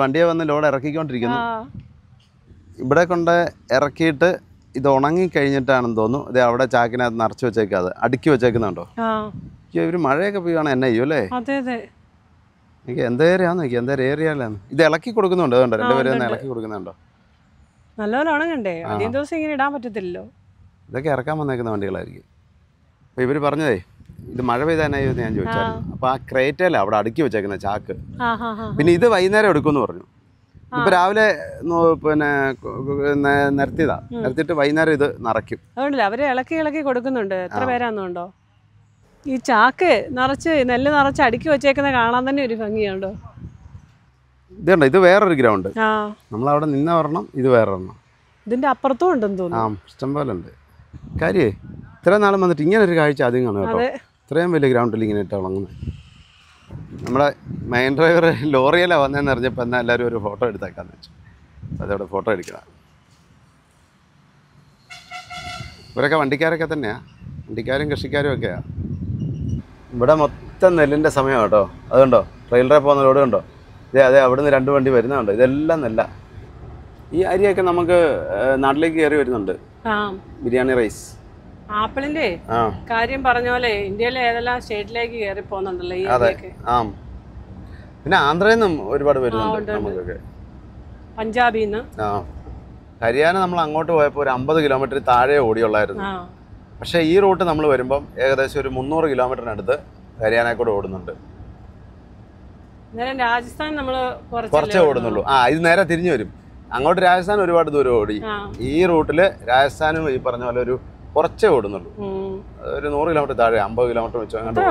വണ്ടിയെ വന്ന് ലോഡ് ഇറക്കിക്കൊണ്ടിരിക്കുന്നു. ഇവിടെ കൊണ്ട് ഇറക്കിയിട്ട് ഇത് ഉണങ്ങി കഴിഞ്ഞിട്ടാണെന്ന് തോന്നുന്നു. ഇത് അവിടെ ചാക്കിനകത്ത് നിറച്ച് വെച്ചേക്കാതെ അടുക്കി വെച്ചേക്കുന്നുണ്ടോ? ഇവർ മഴയൊക്കെ പെയ്യുവാണ് എന്നെ ചെയ്യും അല്ലേ? എനിക്ക് എന്താ ഏരിയാന്ന് നോക്കി, എന്താ ഏരിയയിലാന്ന്. ഇത് ഇളക്കി കൊടുക്കുന്നുണ്ടോ? അതുകൊണ്ട് രണ്ടുപേരും ഇളക്കി കൊടുക്കുന്നുണ്ടോ? നല്ലപോലെ ഉണങ്ങണ്ടേ? ആദ്യം ദിവസം ഇങ്ങനെ ഇടാൻ പറ്റത്തില്ലല്ലോ. ഇതൊക്കെ ഇറക്കാൻ വന്നേക്കുന്ന വണ്ടികളായിരിക്കും. അപ്പോൾ ഇവർ പറഞ്ഞതേ ഇത് മഴ പെയ്താനായി ഞാൻ ചോദിച്ചായിരുന്നു. അപ്പോൾ ആ ക്രേറ്റല്ല അവിടെ അടുക്കി വെച്ചേക്കുന്ന ചാക്ക്. പിന്നെ ഇത് വൈകുന്നേരം എടുക്കുമെന്ന് പറഞ്ഞു. ഇപ്പൊ രാവിലെ പിന്നെ നിർത്തിയിട്ട് വൈകുന്നേരം ഇത് നിറയ്ക്കും. അതുകൊണ്ടല്ലേ അവര് ഇളക്കി കൊടുക്കുന്നുണ്ട്. എത്ര പേരാന്നുണ്ടോ? ഈ ചാക്ക് നിറച്ച് നെല്ല് നിറച്ച് അടുക്കി വെച്ചേക്കുന്ന കാണാൻ തന്നെ ഒരു ഭംഗിയുണ്ടോ? ഇതുണ്ട്. ഇത് വേറൊരു ഗ്രൗണ്ട്. നമ്മളവിടെ നിന്ന ഒരെണ്ണം, ഇത് വേറൊരെണ്ണം. ഇതിന്റെ അപ്പുറത്തും ഉണ്ടെന്ന് തോന്നുന്നു. ഇഷ്ടം പോലെ ഉണ്ട്. കാര്യേ ഇത്രയും നാളും വന്നിട്ട് ഇങ്ങനെ ഒരു കാഴ്ച ആദ്യം കാണും കേട്ടോ. ഇത്രയും വലിയ ഗ്രൗണ്ടിൽ ഇങ്ങനെ ഇട്ട് ഉണങ്ങുന്നത്. നമ്മുടെ മെയിൻ ഡ്രൈവർ ലോറിയിലാണ് വന്നതെന്ന് അറിഞ്ഞപ്പോൾ എന്നാൽ എല്ലാവരും ഒരു ഫോട്ടോ എടുത്തേക്കാന്ന് വെച്ചു. അതവിടെ ഫോട്ടോ എടുക്കണം. ഇവരൊക്കെ വണ്ടിക്കാരൊക്കെ തന്നെയാണ്, വണ്ടിക്കാരും കൃഷിക്കാരും ഒക്കെയാണ്. ഇവിടെ മൊത്തം നെല്ലിൻ്റെ സമയം കേട്ടോ. അതുകൊണ്ടോ ട്രെയിലറെ പോകുന്ന ലോഡ് കണ്ടോ? അതെ അവിടുന്ന് 2 വണ്ടി വരുന്നുണ്ടോ? ഇതെല്ലാം നെല്ല. ഈ അരിയൊക്കെ നമുക്ക് നാട്ടിലേക്ക് കയറി വരുന്നുണ്ട്. ബിരിയാണി റൈസ്. ആപ്പിളിന്റെ കാര്യം പറഞ്ഞ പോലെ ഇന്ത്യയിലെ ഏതെല്ലാം സ്റ്റേറ്റിലേക്ക് കയറി പോകുന്നുണ്ടല്ലോ ഈ ഏരിയയൊക്കെ. പിന്നെ ആന്ധ്രയിൽ നിന്നും ഒരുപാട് വരുന്നുണ്ട് നമുക്കൊക്കെ, പഞ്ചാബിന്ന്. ഹരിയാന നമ്മൾ അങ്ങോട്ട് പോയപ്പോൾ ഒരു 50 കിലോമീറ്റർ താഴെ ഓടിയുള്ളായിരുന്നു. പക്ഷേ ഈ റൂട്ട് നമ്മൾ വരുമ്പം ഏകദേശം ഒരു 300 കിലോമീറ്ററിനടുത്ത് ഹരിയാന കൂടെ ഓടുന്നുണ്ട്. രാജസ്ഥാൻ നമ്മൾ കുറച്ചേ ഓടുന്നുള്ളൂ. ഇത് നേരെ തിരിഞ്ഞു വരും. അങ്ങോട്ട് രാജസ്ഥാൻ ഒരുപാട് ദൂരം ഓടി. ഈ റൂട്ടില് രാജസ്ഥാനും ഈ പറഞ്ഞ പോലെ ഒരു കുറച്ചേ ഓടുന്നുള്ളൂ. ഒരു 100 കിലോമീറ്റർ താഴെ, 50 കിലോമീറ്റർ വെച്ചോ അങ്ങോട്ട്.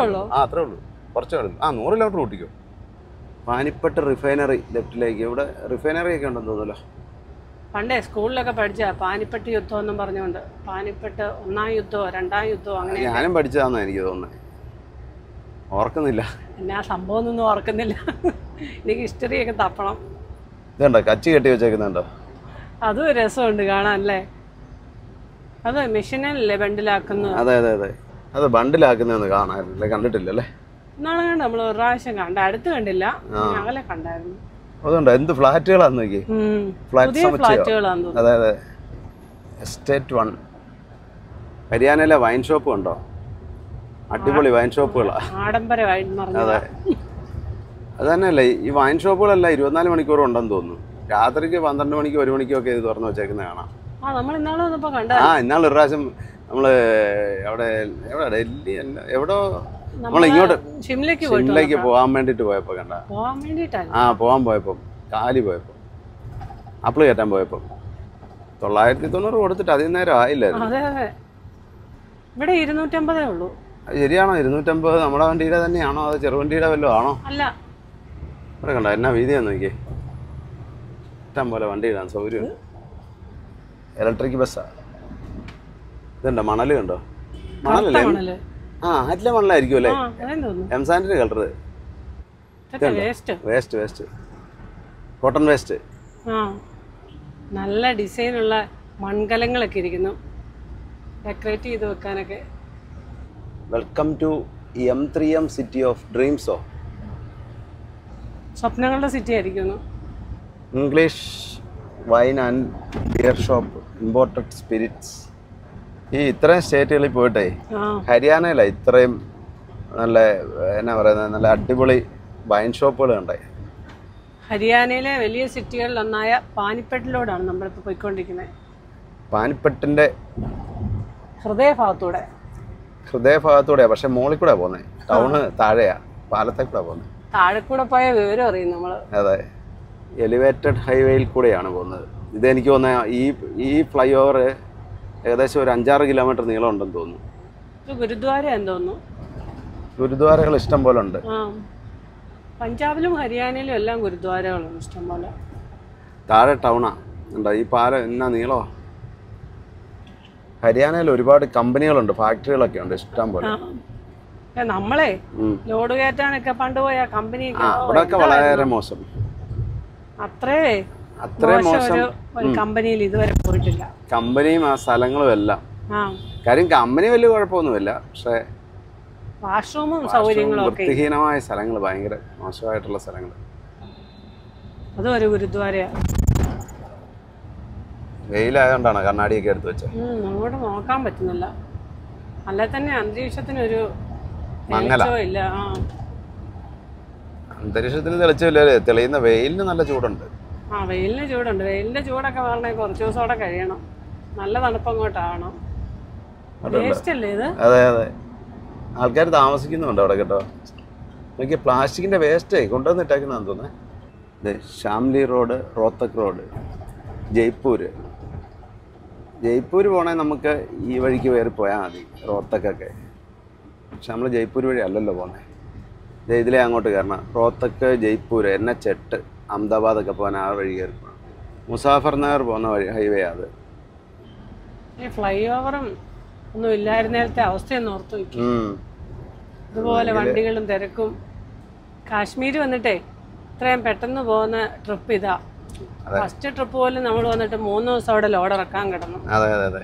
അത്രേ ഉള്ളൂ, കുറച്ചേ ഉള്ളൂ. 100 കിലോമീറ്റർ ഓടിക്കും. പാനിപ്പട്ട് റിഫൈനറി ലെഫ്റ്റിലേക്ക്. ഇവിടെ റിഫൈനറി ഒക്കെ ഉണ്ടെന്ന് തോന്നുന്നല്ലോ. പണ്ടേ സ്കൂളിലൊക്കെ പഠിച്ച പാനിപ്പട്ട് യുദ്ധം എന്നും പറഞ്ഞുകൊണ്ട്, പാനിപ്പട്ട് 1ാം യുദ്ധമോ 2ാം യുദ്ധമോ അങ്ങനെ. ഞാനും പഠിച്ചതാണെന്ന് എനിക്ക് തോന്നുന്നത്, ഓർക്കുന്നില്ല. എന്നാ സംഭവം ഒന്നും ഓർക്കുന്നില്ല. എനിക്ക് ഹിസ്റ്ററി ഒക്കെ തപ്പണം. ഇതുണ്ടോ കച്ചി കെട്ടി വെച്ചേക്കുന്നുണ്ടോ? അതും രസമുണ്ട് കാണാൻ അല്ലേ. അത് മെഷീനല്ലേ ബണ്ടിലാക്കുന്നത്? അതെ അതെ അതെ, അത് ബണ്ടിലാക്കുന്നതെന്ന് കാണാറില്ല, കണ്ടിട്ടില്ലല്ലേ? എന്നാണ് നമ്മൾ ഒരു പ്രാവശ്യം കണ്ട, അടുത്ത് കണ്ടില്ല, ഞങ്ങളെ കണ്ടായിരുന്നു. അതുകൊണ്ടോ എന്ത് ഫ്ലാറ്റുകളാന്ന് നോക്കി. ഫ്ലാറ്റുകളാന്ന്. അതെ അതെ, എസ്റ്റേറ്റ് 1. ഹരിയാനയിലെ വൈൻ ഷോപ്പ് ഉണ്ടോ? അടിപൊളി വൈൻ ഷോപ്പുകളാ, ആഡംബരമായി. അതെ, അത് തന്നെയല്ലേ ഈ വൈൻ ഷോപ്പുകളെല്ലാം 24 മണിക്കൂറും ഉണ്ടെന്ന് തോന്നുന്നു. രാത്രിക്ക് 12 മണിക്കോ 1 മണിക്കോ ഒക്കെ ഇത് തുറന്നു വെച്ചേക്കുന്നത് കാണാം. ഇന്നാളൊരു പ്രാവശ്യം നമ്മള് എവിടെ ഡൽഹി അല്ല എവിടോ നമ്മളിങ്ങോട്ട് ഷിംലയ്ക്ക് പോകാൻ വേണ്ടിട്ട് പോയപ്പോ കണ്ട. പോകാൻ പോയപ്പോ കാലി പോയപ്പോ ആപ്പിള് കയറ്റാൻ പോയപ്പോ 990 കൊടുത്തിട്ട് അധികം നേരം ആയില്ലായിരുന്നു. ഇവിടെ 250 ഉള്ളൂ. ശരിയാണോ? 250 നമ്മുടെ വണ്ടിയുടെ തന്നെയാണോ അതോ ചെറുവണ്ടിയുടെ വല്ലതും ആണോ? അല്ല, ഇവിടെ കണ്ടോ എന്നാ വീതിയാന്ന് നോക്കിയേ. ഇഷ്ടം പോലെ വണ്ടി ഇടാൻ സൗകര്യം. ഇലക്ട്രിക് ബസ്സാ. ഇതുണ്ടോ മണല് കണ്ടോ? മണലല്ലേ? അതിലെ മണലായിരിക്കും അല്ലേ? എംസാൻഡിന്റെ colour. Waste waste, cotton waste. നല്ല ഡിസൈനുള്ള മൺകലങ്ങളൊക്കെ ഇരിക്കുന്നു, ഡെക്കറേറ്റ് ചെയ്ത് വെക്കാനൊക്കെ. Welcome to M3M city of ഡ്രീംസോ. സ്വപ്നങ്ങളുടെ സിറ്റി ആയിരിക്കുന്നു. English wine and beer shop, imported spirits. ഈ ഇത്രയും സ്റ്റേറ്റുകളിൽ പോയിട്ടേ ഹരിയാനയില ഇത്രയും നല്ല എന്നാ പറയുന്നത്, നല്ല അടിപൊളി വൈൻ ഷോപ്പുകൾ കണ്ടേ. ഹരിയാനയിലെ വലിയ സിറ്റികളിലൊന്നായ പാനിപ്പട്ടിലോടാണ് നമ്മളിപ്പോൾ പോയിക്കൊണ്ടിരിക്കുന്നത്. പാനിപ്പട്ടിന്റെ ഹൃദയഭാഗത്തൂടെ പക്ഷെ മുകളിൽ കൂടെ പോകുന്നത്. ടൗണ് താഴെയാ, പാലത്തെ കൂടെ പോകുന്നത്. താഴെ കൂടെ പോയ വിവരം അറിയും നമ്മള്. അതെ, എലിവേറ്റഡ് ഹൈവേയിൽ കൂടെയാണ് പോകുന്നത്. ഇതെനിക്ക് തോന്നുന്നത് ഈ ഫ്ലൈ ഓവർ ഏകദേശം ഒരു 5-6 കിലോമീറ്റർ നീളം ഉണ്ടെന്ന് തോന്നുന്നു. ഗുരുദ്വാര തോന്നുന്നു. ഗുരുദ്വാരകൾ ഇഷ്ടം പോലെ ഉണ്ട്. പഞ്ചാബിലും ഹരിയാനയിലും എല്ലാം ഗുരുദ്വാരകളുണ്ട് ഇഷ്ടം പോലെ. താഴെ ടൗണാ ഉണ്ടോ ഈ പാലം എന്നാ നീളോ. ഹരിയാനയിൽ ഒരുപാട് കമ്പനികളുണ്ട്, ഫാക്ടറികളൊക്കെ ഉണ്ട് ഇഷ്ടം പോലെ. നമ്മളെ ലോഡ് കയറ്റാനൊക്കെ പണ്ട് പോയ കമ്പനി അവിടെയൊക്കെ വളരെ മോശം. അത്രയും മോശം കമ്പനിയിൽ ഇതുവരെ പോയിട്ടില്ല. കമ്പനിയും ആ സ്ഥലങ്ങളും എല്ലാം. കാര്യം കമ്പനി വലിയ കുഴപ്പമൊന്നുമില്ല, പക്ഷെ വാഷ്റൂമും സൗകര്യങ്ങളും വൃത്തിഹീനമായ സ്ഥലങ്ങൾ, ഭയങ്കര മോശമായിട്ടുള്ള സ്ഥലങ്ങൾ. അതും ഒരു ഗുരുദ്വാരയാണ്. വെയിലായതുകൊണ്ടാണ് കണ്ണാടിയൊക്കെ എടുത്ത് വെച്ചത്. അങ്ങോട്ട് നോക്കാൻ പറ്റുന്നില്ല, അല്ലെ തന്നെ അന്തരീക്ഷത്തിനൊരു ഇല്ല. അന്തരീക്ഷത്തിന് തെളിച്ചില്ലേ, തെളിയുന്ന വെയിലിന് നല്ല ചൂടുണ്ട്. വെയിലിന് ചൂടുണ്ട്. വെയിലിന്റെ ചൂടൊക്കെ പറഞ്ഞ കുറച്ച് ദിവസം കൂടെ കഴിയണം, നല്ല തണുപ്പങ്ങോട്ടാവണം. വേസ്റ്റല്ലേ ഇത്? അതെ അതെ, ആൾക്കാർ താമസിക്കുന്നുണ്ട് അവിടെ കേട്ടോ. നോക്കിയ പ്ലാസ്റ്റിക്കിന്റെ വേസ്റ്റ് കൊണ്ടുവന്നിട്ടേക്കുന്നതാന്ന് തോന്നുന്നത്. ഷാംലി റോഡ്, റോത്തക് റോഡ്, ജയ്പൂർ പോണേ നമുക്ക് ഈ വഴിക്ക് കയറി പോയാൽ മതി, റോത്തക്കൊക്കെ. പക്ഷെ നമ്മൾ ജയ്പൂർ വഴി അല്ലല്ലോ പോണേ, ഇതിലേ അങ്ങോട്ട് കയറണം. റോത്തക്ക്, ജയ്പൂർ, NH8, അഹമ്മദാബാദൊക്കെ പോകാൻ ആ വഴി കയറി പോകണം. മുസാഫർ നഗർ പോകുന്ന വഴി ഹൈവേ അത്. ഈ ഫ്ലൈ ഓവറും ഒന്നും ഇല്ലായിരുന്നേലത്തെ അവസ്ഥയൊന്നും ഓർത്തു വയ്ക്കും. ഇതുപോലെ വണ്ടികളും തിരക്കും. കാശ്മീർ വന്നിട്ടേ ഇത്രയും പെട്ടെന്ന് പോകുന്ന ട്രിപ്പ് ഇതാ. ഫസ്റ്റ് ട്രിപ്പ് പോലും നമ്മൾ വന്നിട്ട് 3 ദിവസം അവിടെ ലോഡ് ഇറക്കാൻ കിടന്നു. അതെ അതെ അതെ,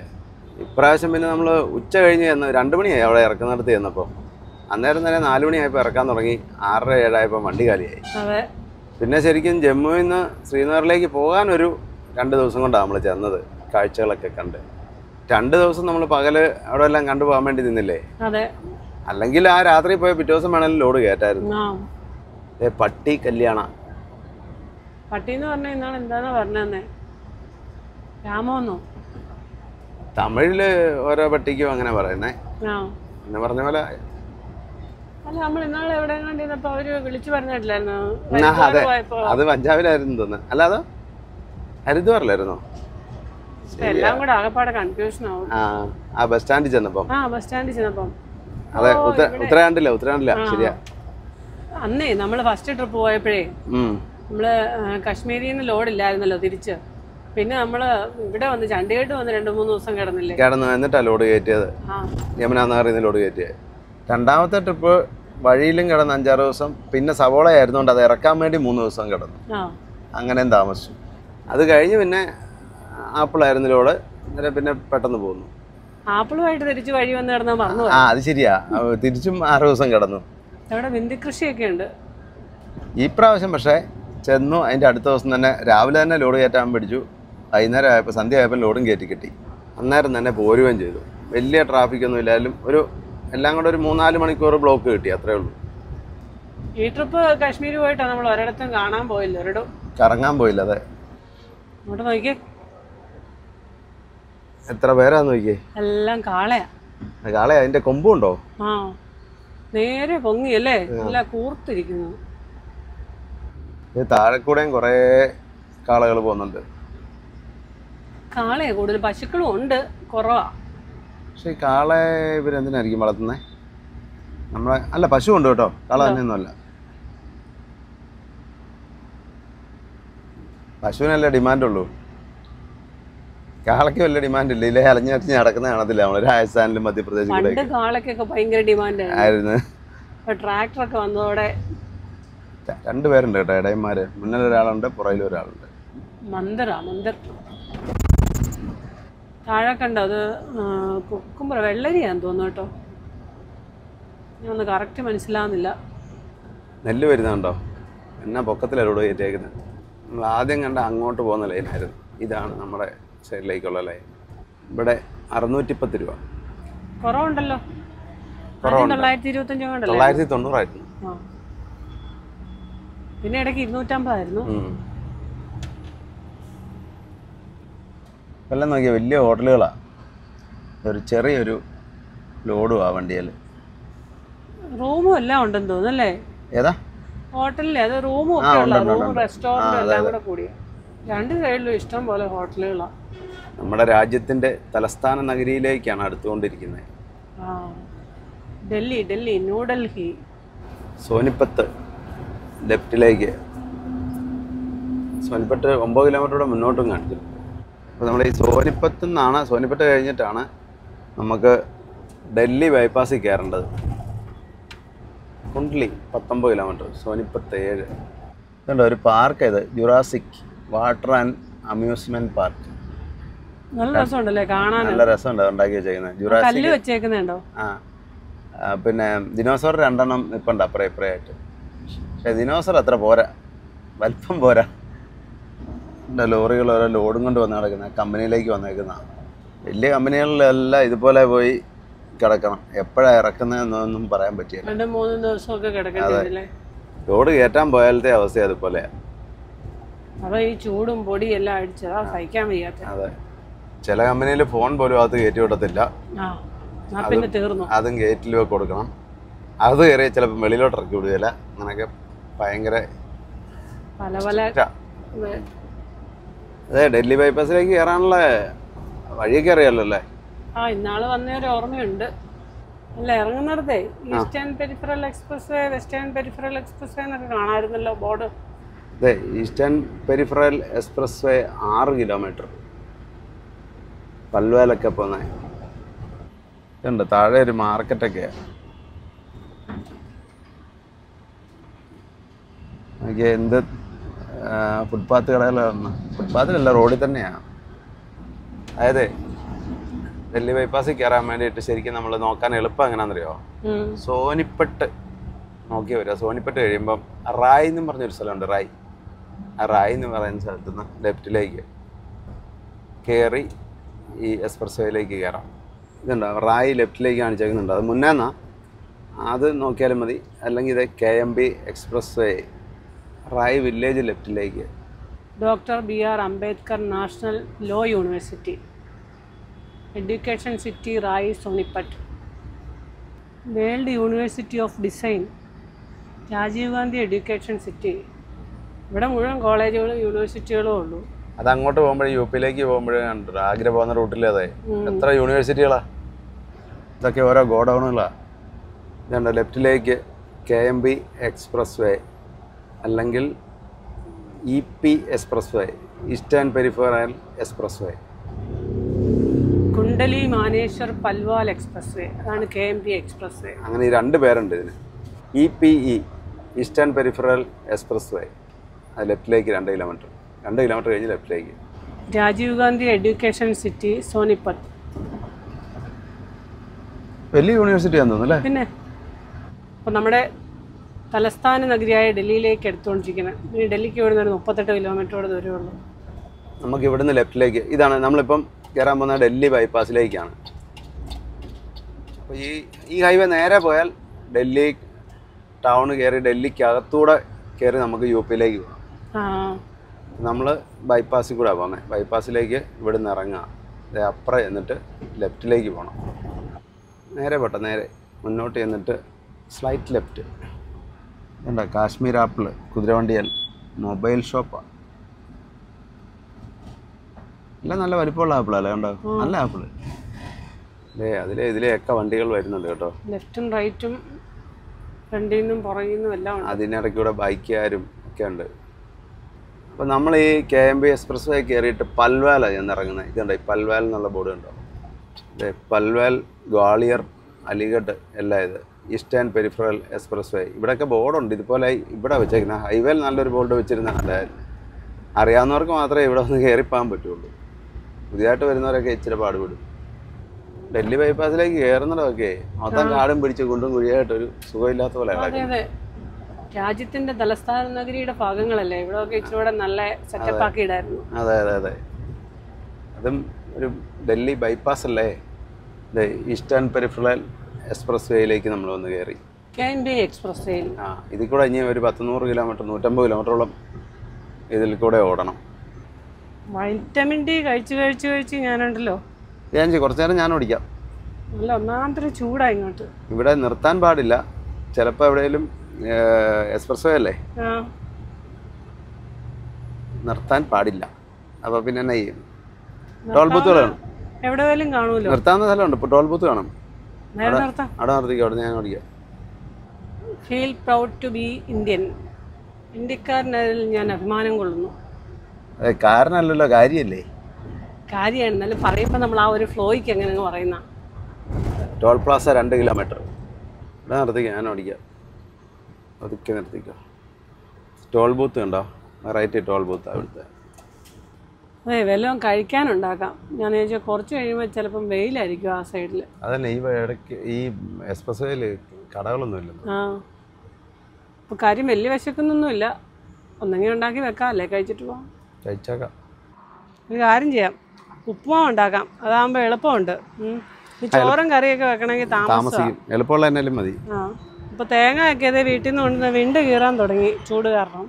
ഇപ്രാവശ്യം പിന്നെ നമ്മൾ ഉച്ച കഴിഞ്ഞ് 2 മണിയായി അവിടെ ഇറക്കുന്നിടത്ത് ചെന്നപ്പോൾ. അന്നേരം തന്നെ 4 മണിയായപ്പോൾ ഇറക്കാൻ തുടങ്ങി, 6-7 ആയപ്പോൾ വണ്ടി കാലിയായി. അതെ, പിന്നെ ശരിക്കും ജമ്മുവിൽ നിന്ന് ശ്രീനഗറിലേക്ക് പോകാൻ ഒരു 2 ദിവസം കൊണ്ടാണ് നമ്മൾ ചെന്നത്, കാഴ്ചകളൊക്കെ കണ്ട്. 2 ദിവസം നമ്മൾ പകല് അവിടെ എല്ലാം കണ്ടുപോകാൻ വേണ്ടി നിന്നില്ലേ? അതെ. അല്ലെങ്കിൽ ആ രാത്രി പോയ പിറ്റേ ദിവസം വേണമെങ്കിലും ലോഡ് കയറ്റായിരുന്നു. പട്ടി കല്യാണ. പട്ടി എന്ന് പറഞ്ഞാൽ ഇന്നാണ് എന്താന്നാ പറഞ്ഞേ? രാമോന്നോ? തമിഴില് ഓരോ പട്ടിക്കും അങ്ങനെ പറയുന്നേ. എന്ന് പറഞ്ഞ പോലെ. അല്ല, നമ്മൾ ഇന്നാളെ എവിടെ കണ്ടിരുന്നപ്പോ അവര് വിളിച്ചു പറഞ്ഞിട്ടില്ലായിരുന്നു? അതെ, അത് പഞ്ചാബിലായിരുന്നു തോന്നുന്നു. അല്ല, അതോ ഹരിദ്വാറിലായിരുന്നോ? എല്ലാം കൂടെ ആകെപ്പാടെ കൺഫ്യൂഷൻ ആവും. ആ ബസ് സ്റ്റാൻഡിൽ ചെന്നപ്പം. അതെ, ഉത്തരാഖണ്ഡില്ല. ശരിയാ. അന്നേ നമ്മള് ഫസ്റ്റ് ട്രിപ്പ് പോയപ്പോഴേ നമ്മള് കശ്മീരിൽ നിന്ന് ലോഡ് ഇല്ലായിരുന്നല്ലോ തിരിച്ച്. പിന്നെ നമ്മള് ഇവിടെ വന്ന് ചണ്ഡീഗഡ് വന്ന് 2-3 ദിവസം കിടന്നില്ലേ? എന്നിട്ടാ ലോഡ് കയറ്റിയത്. യമുനാ നഗറിൽ നിന്ന് ലോഡ് കയറ്റിയത്. രണ്ടാമത്തെ ട്രിപ്പ് വഴിയിലും കിടന്ന് 5-6 ദിവസം. പിന്നെ സവോള ആയിരുന്നോണ്ട് അത് ഇറക്കാൻ വേണ്ടി 3 ദിവസം കിടന്നു. അങ്ങനെയും താമസിച്ചു. അത് കഴിഞ്ഞ് പിന്നെ ആപ്പിളായിരുന്നു ലോഡ്. പിന്നെ പെട്ടെന്ന് പോന്നു. ആപ്പിളുമായിട്ട് തിരിച്ച് വഴി വന്ന് കിടന്നാ മറന്നു. അത് ശരിയാ. തിരിച്ചും 6 ദിവസം കിടന്നു. അവിടെ ബിന്ദി കൃഷിയൊക്കെ ഉണ്ട് ഈ പ്രാവശ്യം. പക്ഷേ ചെന്നു അതിൻ്റെ അടുത്ത ദിവസം തന്നെ രാവിലെ തന്നെ ലോഡ് കയറ്റാൻ പിടിച്ചു. വൈകുന്നേരം ആയപ്പോൾ സന്ധ്യ ആയപ്പോൾ ലോഡും കയറ്റി കിട്ടി. അന്നേരം തന്നെ പോരുകയും ചെയ്തു. വലിയ ട്രാഫിക്കൊന്നും ഇല്ലായാലും എല്ലാം കൂടെ ഒരു 3-4 മണിക്കൂർ ബ്ലോക്ക് കിട്ടി. അത്രേ ഉള്ളൂ. ഈ ട്രിപ്പ് കാശ്മീർ പോയിട്ടാണ് നമ്മൾ ഒരിടത്തും കാണാൻ പോയില്ല, ഒരിടം കറങ്ങാൻ പോയില്ല. അതെ. അങ്ങോട്ട് നോക്കിയേ, എത്ര പേരാന്ന് നോക്കിയേ. എല്ലാം കാളയാ. അതിന്റെ കൊമ്പുണ്ടോ? നേരെ പൊങ്ങിയല്ലേ, നല്ല കൂർത്തിരിക്കുന്നു. താഴെ കൂടെയും കൊറേ കാളകൾ പോകുന്നുണ്ട്. കാളയാ കൂടുതൽ, പശുക്കളും ഉണ്ട്, കുറവാ. പക്ഷെ കാളെ ഇവരെന്തിനായിരിക്കും വളർത്തുന്നേ? നമ്മളെ അല്ല, പശു ഉണ്ട് കേട്ടോ, കാള തന്നെയൊന്നുമല്ല. പശുവിനല്ലേ ഡിമാൻഡുള്ളൂ. കാളയ്ക്ക് വലിയ ഡിമാൻഡ് ഇല്ല. ഇല്ലേ അലഞ്ഞ് നടക്കുന്ന കാണത്തില്ല നമ്മള് രാജസ്ഥാനിലും മധ്യപ്രദേശിലും. കാളക്കൊക്കെ ഭയങ്കര ഡിമാൻഡ് ആയിരുന്നു. ട്രാക്ടറൊക്കെ വന്നതോടെ 2 പേരുണ്ട് കേട്ടോ, ഇടയന്മാര്. മുന്നിൽ ഒരാളുണ്ട്, പുറകിൽ ഒരാളുണ്ട്. മന്ദർ താഴെ കണ്ടോ? അത് കുക്കുമ്പർ വെള്ളരിയാന്ന് തോന്നുന്നു കേട്ടോ. ഞാൻ ഒന്ന് കറക്റ്റ് മനസ്സിലാവുന്നില്ല. നെല്ല് വരുന്നുണ്ടോ? എന്നാ പൊക്കത്തിലോട് കയറ്റിയേക്കുന്നത്. നമ്മൾ ആദ്യം കണ്ട അങ്ങോട്ട് പോകുന്ന ലൈനായിരുന്നു. ഇതാണ് നമ്മുടെ സൈഡിലേക്കുള്ള ലൈൻ. ഇവിടെ 610 രൂപ കുറവുണ്ടല്ലോ. 925 ആയിരുന്നു. പിന്നെ ഇടയ്ക്ക് 250 ആയിരുന്നു. എല്ലാം നോക്കിയാൽ വലിയ ഹോട്ടലുകളാ. ഒരു ചെറിയൊരു ലോഡും ആ വണ്ടിയിൽ. റൂമും എല്ലാം ഉണ്ടെന്ന് തോന്നുന്നല്ലേ? ഏതാ ഹോട്ടലിലെ അത് റൂമും ഒക്കെ ഉള്ള റൂം റെസ്റ്റോറൻറ്റും എല്ലാം കൂടെ കൂടിയ 2 സൈഡിലും ഇഷ്ടം പോലെ ഹോട്ടലുകളാണ്. നമ്മുടെ രാജ്യത്തിന്റെ തലസ്ഥാന നഗരിയിലേക്കാണ് അടുത്തുകൊണ്ടിരിക്കുന്നത്. ഡൽഹി, ന്യൂഡൽഹി. സോനിപ്പത്ത് ലെഫ്റ്റിലേക്ക്. സോനിപ്പത്ത് 9 കിലോമീറ്ററുടെ മുന്നോട്ടും കാണിച്ചു. അപ്പോൾ നമ്മൾ ഈ സോനിപ്പത്ത് കഴിഞ്ഞിട്ടാണ് നമുക്ക് ഡൽഹി ബൈപ്പാസിൽ കയറേണ്ടത്. കുണ്ട്ലി 19 കിലോമീറ്റർ, സോനിപ്പത്ത് 7. ഇതുണ്ട് ഒരു പാർക്ക്. ഇത് Jurassic water and amusement park. നല്ല രസമുണ്ടല്ലേ കാണാൻ? നല്ല രസമുണ്ട് ഉണ്ടാക്കി വെച്ചേക്കുന്നത്. ജുറാസിക് വെച്ചേക്കുന്നുണ്ടോ? പിന്നെ ദിനോസർ 2 നിൽപ്പുണ്ട് അപ്പുറം ഇപ്പുറയായിട്ട്. പക്ഷെ ദിനോസർ അത്ര പോരാ, വലിപ്പം പോരാ. ലോറികൾ ഓരോ ലോഡും കൊണ്ട് വന്ന് കിടക്കുന്ന കമ്പനിയിലേക്ക് വന്നേക്കുന്ന വലിയ കമ്പനികളിലെല്ലാം ഇതുപോലെ പോയി കിടക്കണം. എപ്പോഴാണ് ഇറക്കുന്നതെന്നൊന്നും പറയാൻ പറ്റില്ല. 2-3 ദിവസമൊക്കെ കിടക്കണ്ടേ? ലോഡ് കയറ്റാൻ പോയാലത്തെ അവസ്ഥ അതുപോലെയാ. അപ്പൊ ഈ ചൂടും പൊടിയും എല്ലാം അടിച്ചതാ സഹിക്കാൻ വയ്യാത്ത. അതെ. ചില കമ്പനിയിൽ ഫോൺ പോലും അകത്ത് കയറ്റി വിടത്തില്ല. പിന്നെ തീർന്നു. അതും ഗേറ്റിൽ കൊടുക്കണം. അത് കയറിയ ചിലപ്പോൾ വെളിയിലോട്ട് ഇറക്കി വിടുകയില്ല. അങ്ങനെയൊക്കെ ഭയങ്കര അതെ. ഡൽഹി ബൈപ്പാസിലേക്ക് കയറാനുള്ള വഴിയൊക്കെ അറിയാലോ അല്ലേ? ഇന്നാള് വന്നൊരു ഓർമ്മയുണ്ട്. അല്ല, ഇറങ്ങുന്നിടത്തേ eastern peripheral expressway, western peripheral expressway എന്നൊക്കെ കാണാമായിരുന്നല്ലോ ബോർഡ്. അതെ, eastern peripheral expressway 6 kilometre പൽവേലൊക്കെ പോന്നെ ഇതുണ്ട്. താഴെ ഒരു മാർക്കറ്റൊക്കെയാ. എനിക്ക് എന്ത് ഫുട്പാത്ത് കടകളാണ്. ഫുട്പാത്തിലല്ല, റോഡിൽ തന്നെയാണ്. അതായത് ഡൽഹി ബൈപ്പാസിൽ കയറാൻ വേണ്ടിയിട്ട് ശരിക്കും നമ്മൾ നോക്കാൻ എളുപ്പം എങ്ങനെയാണെന്നറിയോ? സോനിപ്പട്ട് നോക്കി വരിക. സോനിപ്പട്ട് കഴിയുമ്പം റായ് എന്നും പറഞ്ഞൊരു സ്ഥലമുണ്ട്. റായ് എന്ന് പറയുന്ന സ്ഥലത്ത് നിന്ന് ലെഫ്റ്റിലേക്ക് കയറി ഈ എക്സ്പ്രസ് വേയിലേക്ക് കയറാം. ഇതുണ്ടോ റായി ലെഫ്റ്റിലേക്ക് കാണിച്ചേക്കുന്നുണ്ട്, അത് മുന്നേന്നാ, അത് നോക്കിയാലും മതി. അല്ലെങ്കിൽ ഇത് KMB expressway Rai village ലെഫ്റ്റിലേക്ക്. Doctor BR Ambedkar national law university, education city Rai Sonipat. World university of design, Rajiv Gandhi education city. ഇവിടെ മുഴുവൻ കോളേജുകളും യൂണിവേഴ്സിറ്റികളും ഉള്ളൂ. അത് അങ്ങോട്ട് പോകുമ്പോഴേ UP-ലേക്ക് പോകുമ്പോഴേ കണ്ടു ആഗ്ര പോകുന്ന റൂട്ടിൽ അതെ എത്ര യൂണിവേഴ്സിറ്റികളാണ്. ഇതൊക്കെ ഓരോ ഗോഡൗണുകളാണ്. ഇതുണ്ട് ലെഫ്റ്റിലേക്ക് KMB എക്സ്പ്രസ് വേ അല്ലെങ്കിൽ EP expressway, eastern peripheral expressway. Kundli Manesar Palwal expressway, അതാണ് KMB എക്സ്പ്രസ് വേ. അങ്ങനെ ഈ 2 പേരുണ്ട് ഇതിന്. EPE eastern peripheral expressway, അത് ലെഫ്റ്റിലേക്ക് 2 കിലോമീറ്റർ കഴിഞ്ഞ് ലെഫ്റ്റിലേക്ക്. Rajiv Gandhi education city Sonipat. വലിയ യൂണിവേഴ്സിറ്റി ആണെന്ന് തോന്നുന്നു അല്ലേ? പിന്നെ അപ്പോൾ നമ്മുടെ തലസ്ഥാന നഗരിയായ ഡൽഹിയിലേക്ക് എടുത്തുകൊണ്ടിരിക്കുന്നത്. ഈ ഡൽഹിക്ക് ഇവിടുന്ന് ഒരു 38 കിലോമീറ്ററോട് ദൂരമുള്ളൂ. നമുക്ക് ഇവിടുന്ന് ലെഫ്റ്റിലേക്ക്, ഇതാണ് നമ്മളിപ്പം കയറാൻ പോകുന്ന ഡൽഹി ബൈപ്പാസിലേക്കാണ്. അപ്പോൾ ഈ ഹൈവേ നേരെ പോയാൽ ഡൽഹി ടൗൺ കയറി ഡൽഹിക്ക് അകത്തൂടെ കയറി നമുക്ക് UP-ലേക്ക് പോകാം. നമ്മൾ ബൈപ്പാസിൽ കൂടെ പോകുന്നത്. ബൈപ്പാസിലേക്ക് ഇവിടുന്ന് ഇറങ്ങുക, അപ്പുറം എന്നിട്ട് ലെഫ്റ്റിലേക്ക് പോകണം. നേരെ പോട്ടെ, നേരെ മുന്നോട്ട് ചെന്നിട്ട് സ്ലൈറ്റ് ലെഫ്റ്റ്. എന്താ കാശ്മീർ ആപ്പിൾ, കുതിരവണ്ടിയൽ, മൊബൈൽ ഷോപ്പാണ്. എല്ലാം നല്ല വലിപ്പമുള്ള ആപ്പിളല്ലേ കണ്ടോ, നല്ല ആപ്പിൾ. ഇതിലെയൊക്കെ വണ്ടികൾ വരുന്നുണ്ട് കേട്ടോ. ലെഫ്റ്റും റൈറ്റും ഫ്രണ്ടിൽ നിന്നും പുറകിൽ നിന്നും എല്ലാം ഉണ്ട്. അതിനിടയ്ക്കൂടെ ബൈക്കുകാരും ഒക്കെ ഉണ്ട്. അപ്പോൾ നമ്മൾ ഈ KMB എക്സ്പ്രസ് വേ കയറിയിട്ട് പൽവാലാണ് ചെന്നിറങ്ങുന്നത്. ഇതുണ്ട് ഈ പൽവാൽ എന്നുള്ള ബോർഡ് കണ്ടോ. പൽവാൽ, ഗ്വാളിയർ, അലിഗഡ് എല്ലാം ഇത് ഈസ്റ്റേൺ പെരിഫറൽ എക്സ്പ്രസ് വേ. ഇവിടെയൊക്കെ ബോർഡുണ്ട് ഇതുപോലെ ഇവിടെ വെച്ചേക്കുന്നത്. ഹൈവേയിൽ നല്ലൊരു ബോർഡ് വെച്ചിരുന്ന നല്ലതായിരുന്നു. അറിയാവുന്നവർക്ക് മാത്രമേ ഇവിടെ വന്ന് കയറിപ്പോകാൻ പറ്റുള്ളൂ. പുതിയതായിട്ട് വരുന്നവരൊക്കെ ഇച്ചിരി പാടുപെടും. ഡൽഹി ബൈപ്പാസിലേക്ക് കയറുന്നതൊക്കെ മൊത്തം കാടും പിടിച്ച് കുണ്ടും കുഴിയായിട്ടൊരു സുഖമില്ലാത്ത പോലെ. രാജ്യത്തിന്റെ തലസ്ഥാന നഗരിയുടെ ഭാഗങ്ങളല്ലേ ഇവിടെയൊക്കെ ഇച്ചിരി നല്ല സെറ്റപ്പ് ആക്കി ഇടായിരുന്നു. അതെ അതെ അതെ, അതും ഒരു ഡൽഹി ബൈപ്പാസ് അല്ലേ. ഈസ്റ്റേൺ പെരിഫറൽ എക്സ്പ്രസ് വേയിലേക്ക് നമ്മൾ വന്ന് കയറി. KMB എക്സ്പ്രസ് വേയിൽ ഇതിൽ കൂടെ ഇനി ഒരു 100 കിലോമീറ്റർ 150 കിലോമീറ്ററോളം ഇതിൽ കൂടെ ഓടണം. വൈറ്റമിൻ D കഴിച്ച് ഞാനുണ്ടല്ലോ കുറച്ചു നേരം ഞാൻ ഓടിക്കാം. നല്ല ഒന്നാമത്തെ ചൂടാ ഇങ്ങോട്ട്. ഇവിടെ നിർത്താൻ പാടില്ല. ചിലപ്പോൾ എവിടെയെങ്കിലും എക്സ്പ്രസ് വേ അല്ലേ, നിർത്താൻ പാടില്ല. അപ്പോൾ പിന്നെ എന്നാ ചെയ്യും? ടോൾ ബൂത്തുകൾ കാണും, എവിടെ വേലും കാണുമല്ലോ. നിർത്താവുന്ന സ്ഥലമുണ്ട്. ഇപ്പോൾ ടോൾ ബൂത്ത് കാണും. അവിടെ നിർത്തിക്കോ, അവിടെ ഞാൻ ഓടിക്കാം. Feel proud to be Indian. ഇന്ത്യക്കാരനതിൽ ഞാൻ അഭിമാനം കൊള്ളുന്നു. അതെ, കാരണമല്ലല്ലോ, കാര്യമല്ലേ. കാര്യമാണ്, എന്നാലും പറയുമ്പോൾ നമ്മൾ ആ ഒരു ഫ്ലോയ്ക്ക് എങ്ങനെ പറയുന്ന. Toll plaza 2 kilometre. ഇവിടെ നിർത്തിക്കോ, ഞാൻ ഓടിക്കാം. അതൊക്കെ നിർത്തിക്കോ. ടോൾ ബൂത്ത് കണ്ടോ, റൈറ്റ് ടോൾ ബൂത്ത് അവിടുത്തെ. അതെ, വല്ലതും കഴിക്കാനുണ്ടാക്കാം. ഞാൻ ചോദിച്ചാൽ കുറച്ച് കഴിയുമ്പോൾ ചിലപ്പം വെയിലായിരിക്കും ആ സൈഡിൽ. അതന്നെ, ഈ ഇടയ്ക്ക് ഈ എക്സ്പ്രസ് വേയിൽ കടകളൊന്നും ഇല്ല. അപ്പോൾ കാര്യം വലിയ വിശക്കുന്നൊന്നുമില്ല. ഒന്നെങ്കിലും ഉണ്ടാക്കി വെക്കാം, അല്ലേ കഴിച്ചിട്ട് പോവാം. കഴിച്ചേക്കാം. ഒരു കാര്യം ചെയ്യാം, ഉപ്പുമാവ് ഉണ്ടാക്കാം. അതാകുമ്പോൾ എളുപ്പമുണ്ട്. ഈ ചോറും കറിയൊക്കെ വെക്കണമെങ്കിൽ താമസിക്കും. എളുപ്പമുള്ള എന്നാലും മതി. ഇപ്പോൾ തേങ്ങ ഒക്കെ വീട്ടിൽ നിന്ന് കൊണ്ടുവന്ന് വിണ്ട് കീറാൻ തുടങ്ങി ചൂട് കാരണം.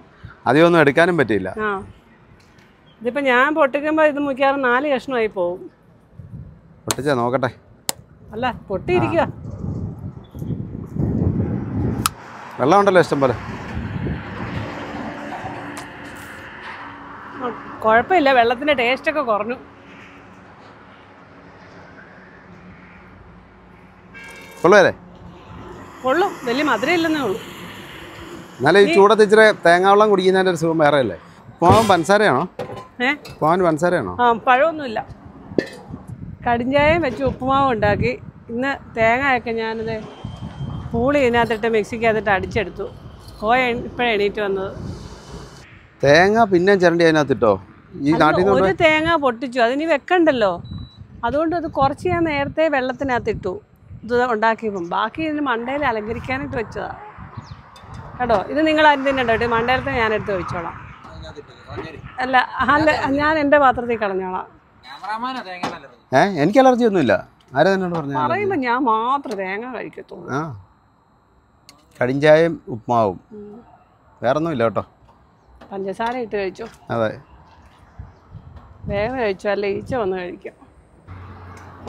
അധികമൊന്നും എടുക്കാനും പറ്റില്ല. ഇതിപ്പോൾ ഞാൻ പൊട്ടിക്കുമ്പോൾ ഇത് മിക്കവാറും 4 കഷ്ണമായി പോകും. പൊട്ടിച്ചാ നോക്കട്ടെ. അല്ല, പൊട്ടിയിരിക്കുക. വെള്ളം ഉണ്ടല്ലോ ഇഷ്ടം പോലെ. കുഴപ്പമില്ല, വെള്ളത്തിൻ്റെ ടേസ്റ്റൊക്കെ കുറഞ്ഞു. കൊള്ളൂല്ലേ? കൊള്ളും, വലിയ മധുരം ഇല്ലെന്നേ ഉള്ളൂ. എന്നാലും ഈ ചൂടത്ത് ഇച്ചിരി തേങ്ങാവെള്ളം കുടിക്കുന്നതിൻ്റെ ഒരു സുഖം വേറെ അല്ലേ. പോകാൻ പഞ്ചസാരയാണോ? പോകാൻ പഞ്ചസാരയാണോ? പഴമൊന്നുമില്ല. കടിഞ്ചായയും വെച്ച് ഉപ്പുമാവ് ഉണ്ടാക്കി. ഇന്ന് തേങ്ങയൊക്കെ ഞാനത് പൂളി ഇതിനകത്തിട്ട് മിക്സിക്കകത്തിട്ട് അടിച്ചെടുത്തു. ഇപ്പോഴാണ് എണീറ്റ് വന്നത്. തേങ്ങ പിന്നെ ചിരണ്ടി അതിനകത്തിട്ടോ? ഈ നാട്ടിൽ ഒരു തേങ്ങ പൊട്ടിച്ചു, അതിന് വെക്കണ്ടല്ലോ. അതുകൊണ്ട് അത് കുറച്ച് ഞാൻ നേരത്തെ വെള്ളത്തിനകത്തിട്ടു ഇത് ഉണ്ടാക്കിയപ്പം. ബാക്കി ഇതിന് മണ്ടയിൽ അലങ്കരിക്കാനായിട്ട് വെച്ചതാ കേട്ടോ. ഇത് നിങ്ങൾ ആരും തിന്നണ്ടോ? ഇത് മണ്ടയിലത്തെ ഞാനെടുത്ത് വെച്ചോളാം. അല്ല, ഞാൻ എൻ്റെ പാത്രത്തിൽ കളഞ്ഞോളാം. എനിക്ക് അലർജി ഒന്നുമില്ല. ആരാ എന്നോട് പറയുമ്പോ ഞാൻ മാത്രം തേങ്ങ കഴിക്കത്തുള്ളൂ. ആ കടിഞ്ചായയും ഉപ്മാവും വേറൊന്നുമില്ല കേട്ടോ. പഞ്ചസാര ഇട്ട് കഴിച്ചോ? അതെ, വേഗം കഴിച്ചോ, അല്ല ഈച്ച വന്ന് കഴിക്കാം.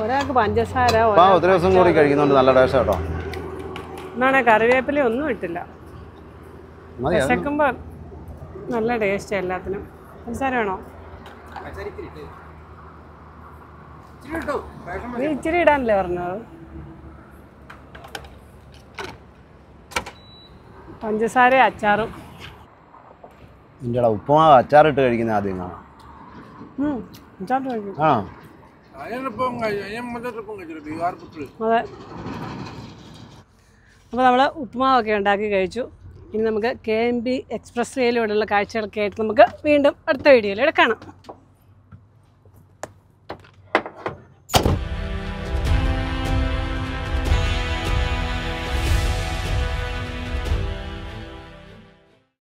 ഒരാൾക്ക് പഞ്ചസാര ഒത്തിരി ദിവസം കൂടി കഴിക്കുന്നുണ്ട്. നല്ല ടേസ്റ്റ് കേട്ടോ. എന്നാണെ കറിവേപ്പില ഒന്നും ഇട്ടില്ല. വിശക്കുമ്പോ നല്ല ടേസ്റ്റ് എല്ലാത്തിനും. പഞ്ചസാര വേണോ? നീ ഇച്ചിരി ഇടാനല്ലേ പറഞ്ഞത്? പഞ്ചസാര അച്ചാറും. നിന്റെ ഉപ്പുമാവ് അച്ചാറിട്ട് കഴിക്കുന്ന ആദ്യം കാണാം. ആ അതെ. അപ്പോൾ നമ്മൾ ഉപ്പുമാവൊക്കെ ഉണ്ടാക്കി കഴിച്ചു. ഇനി നമുക്ക് KMB എക്സ്പ്രസ് വേയിലൂടെയുള്ള കാഴ്ചകളൊക്കെ ആയിട്ട് നമുക്ക് വീണ്ടും അടുത്ത വീഡിയോയിൽ കാണാം.